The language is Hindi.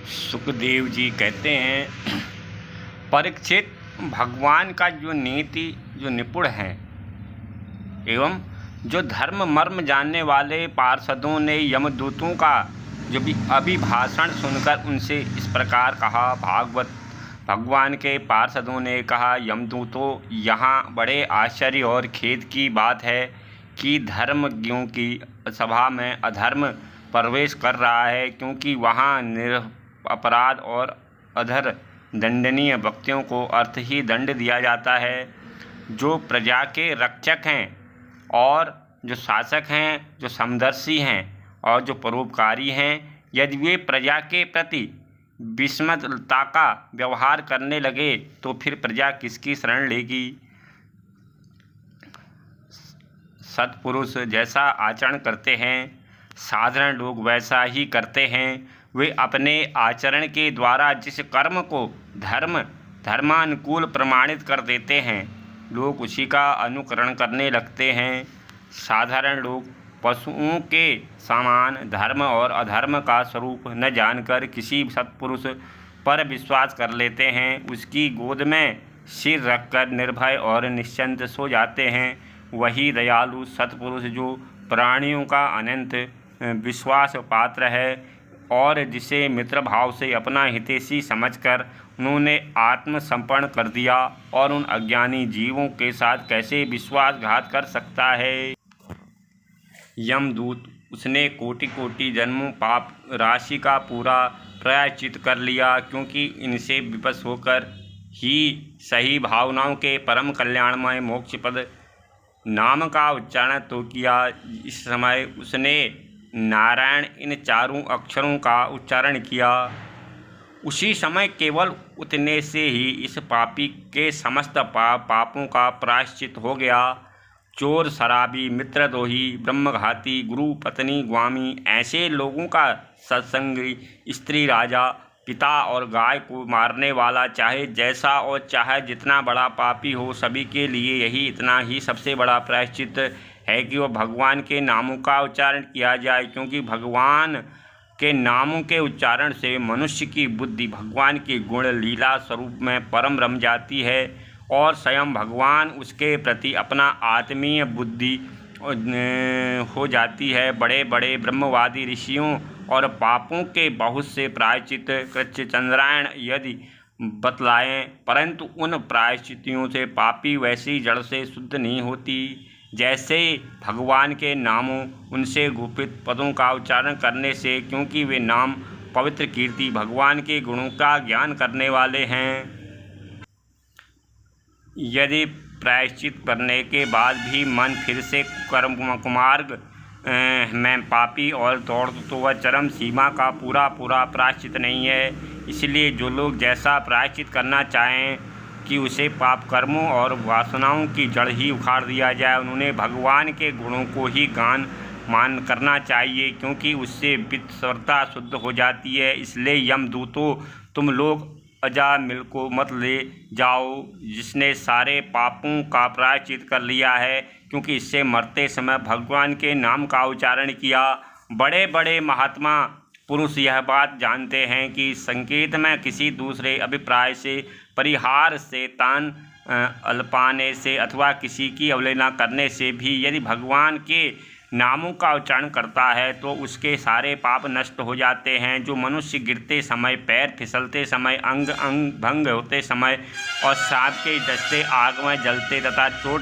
सुखदेव जी कहते हैं, परीक्षित, भगवान का जो निपुण है एवं जो धर्म मर्म जानने वाले पार्षदों ने यमदूतों का जो भी अभिभाषण सुनकर उनसे इस प्रकार कहा। भगवान के पार्षदों ने कहा, यमदूतों, यहाँ बड़े आश्चर्य और खेद की बात है कि धर्मज्ञों की सभा में अधर्म प्रवेश कर रहा है, क्योंकि वहाँ निरपराध और अधर दंडनीय व्यक्तियों को अर्थ ही दंड दिया जाता है। जो प्रजा के रक्षक हैं और जो शासक हैं, जो समदर्शी हैं और जो परोपकारी हैं, यदि वे प्रजा के प्रति विषमता का व्यवहार करने लगे तो फिर प्रजा किसकी शरण लेगी। सत्पुरुष जैसा आचरण करते हैं, साधारण लोग वैसा ही करते हैं। वे अपने आचरण के द्वारा जिस कर्म को धर्मानुकूल प्रमाणित कर देते हैं, लोग उसी का अनुकरण करने लगते हैं। साधारण लोग पशुओं के समान धर्म और अधर्म का स्वरूप न जानकर किसी सत्पुरुष पर विश्वास कर लेते हैं, उसकी गोद में सिर रखकर निर्भय और निश्चिंत सो जाते हैं। वही दयालु सत्पुरुष जो प्राणियों का अनंत विश्वास पात्र है और जिसे मित्र भाव से अपना हितैषी समझकर उन्होंने आत्मसमर्पण कर दिया, और उन अज्ञानी जीवों के साथ कैसे विश्वासघात कर सकता है। यमदूत, उसने कोटि कोटि जन्मों पाप राशि का पूरा प्रायश्चित कर लिया, क्योंकि इनसे विवश होकर ही सही भावनाओं के परम कल्याणमय मोक्ष पद नाम का उच्चारण तो किया। इस समय उसने नारायण इन चारों अक्षरों का उच्चारण किया। उसी समय केवल उतने से ही इस पापी के समस्त पापों का प्रायश्चित हो गया। चोर, शराबी, मित्रद्रोही, ब्रह्मघाती, गुरु, पत्नी, स्वामी, ऐसे लोगों का सत्संगी, स्त्री, राजा, पिता और गाय को मारने वाला, चाहे जैसा और चाहे जितना बड़ा पापी हो, सभी के लिए यही इतना ही सबसे बड़ा प्रायश्चित है कि वह भगवान के नामों का उच्चारण किया जाए, क्योंकि भगवान के नामों के उच्चारण से मनुष्य की बुद्धि भगवान के गुण लीला स्वरूप में परम रम जाती है और स्वयं भगवान उसके प्रति अपना आत्मीय बुद्धि हो जाती है। बड़े बड़े ब्रह्मवादी ऋषियों और पापों के बहुत से प्रायश्चित कृच्छ्रचंद्रायण यदि बतलाएं, परंतु उन प्रायश्चितियों से पापी वैसी जड़ से शुद्ध नहीं होती जैसे भगवान के नामों, उनसे गुप्त पदों का उच्चारण करने से, क्योंकि वे नाम पवित्र कीर्ति भगवान के गुणों का ज्ञान करने वाले हैं। यदि प्रायश्चित करने के बाद भी मन फिर से कुमार्ग में पापी और दौड़ तो वह चरम सीमा का पूरा प्रायश्चित नहीं है। इसलिए जो लोग जैसा प्रायश्चित करना चाहें कि उसे पाप कर्मों और वासनाओं की जड़ ही उखाड़ दिया जाए, उन्होंने भगवान के गुणों को ही गान मान करना चाहिए, क्योंकि उससे वित्सवरता शुद्ध हो जाती है। इसलिए यमदूतों, तुम लोग अजामिल को मत ले जाओ, जिसने सारे पापों का प्रायश्चित कर लिया है, क्योंकि इससे मरते समय भगवान के नाम का उच्चारण किया। बड़े बड़े महात्मा पुरुष यह बात जानते हैं कि संकेत में किसी दूसरे अभिप्राय से, परिहार से, तान अल्पाने से अथवा किसी की अवहेलना करने से भी यदि भगवान के नामों का उच्चारण करता है तो उसके सारे पाप नष्ट हो जाते हैं। जो मनुष्य गिरते समय, पैर फिसलते समय, अंग भंग होते समय और सांप के डसते आग में जलते तथा चोट